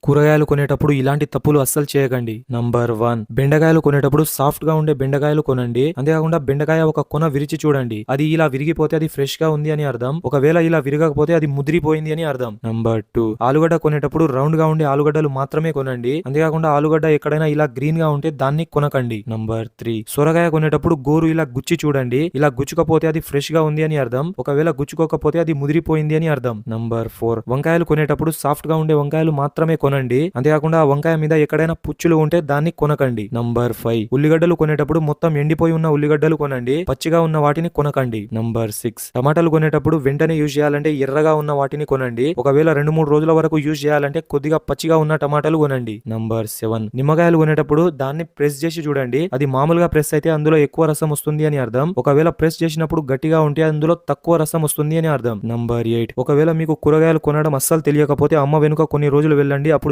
కూరగాయలు కొనేటప్పుడు ఇలాంటి తప్పులు అస్సలు చేయకండి. నంబర్ 1, బెండకాయలు కొనేటప్పుడు సాఫ్ట్ గా ఉండే బెండకాయలు కొనండి. అంతేకాకుండా బెండకాయ ఒక కొన విరిచి చూడండి. అది ఇలా విరిగిపోతే అది ఫ్రెష్ గా ఉంది అని అర్థం. ఒకవేళ ఇలా విరగకపోతే అది ముదిరిపోయింది అని అర్థం. నంబర్ 2, ఆలుగడ్డ కొనేటప్పుడు రౌండ్ గా ఉండే ఆలుగడ్డలు మాత్రమే కొనండి. అంతేకాకుండా ఆలుగడ్డ ఎక్కడైనా ఇలా గ్రీన్ గా ఉంటే దాన్ని కొనకండి. నంబర్ 3, సొరకాయ కొనేటప్పుడు గోరు ఇలా గుచ్చి చూడండి. ఇలా గుచ్చుకపోతే అది ఫ్రెష్ గా ఉంది అని అర్థం. ఒకవేళ గుచ్చుకోకపోతే అది ముదిరిపోయింది అని అర్థం. నంబర్ 4, వంకాయలు కొనేటప్పుడు సాఫ్ట్ గా ఉండే వంకాయలు మాత్రమే కొనండి. అంతేకాకుండా ఆ వంకాయ మీద ఎక్కడైనా పుచ్చులు ఉంటే దాన్ని కొనకండి. నంబర్ 5, ఉల్లిగడ్డలు కొనేటప్పుడు మొత్తం ఎండిపోయి ఉన్న ఉల్లిగడ్డలు కొనండి. పచ్చిగా ఉన్న వాటిని కొనకండి. నంబర్ 6, టమాటాలు కొనేటప్పుడు వెంటనే యూజ్ చేయాలంటే ఎర్రగా ఉన్న వాటిని కొనండి. ఒకవేళ 2-3 రోజుల వరకు యూజ్ చేయాలంటే కొద్దిగా పచ్చిగా ఉన్న టమాటాలు కొనండి. నంబర్ 7, నిమ్మకాయలు కొనేటప్పుడు దాన్ని ప్రెస్ చేసి చూడండి. అది మామూలుగా ప్రెస్ అయితే అందులో ఎక్కువ రసం వస్తుంది అని అర్థం. ఒకవేళ ప్రెస్ చేసినప్పుడు గట్టిగా ఉంటే అందులో తక్కువ రసం వస్తుంది అని అర్థం. నంబర్ 8, ఒకవేళ మీకు కూరగాయలు కొనడం అస్సలు తెలియకపోతే అమ్మ వెనుక కొన్ని రోజులు వెళ్ళండి. అప్పుడు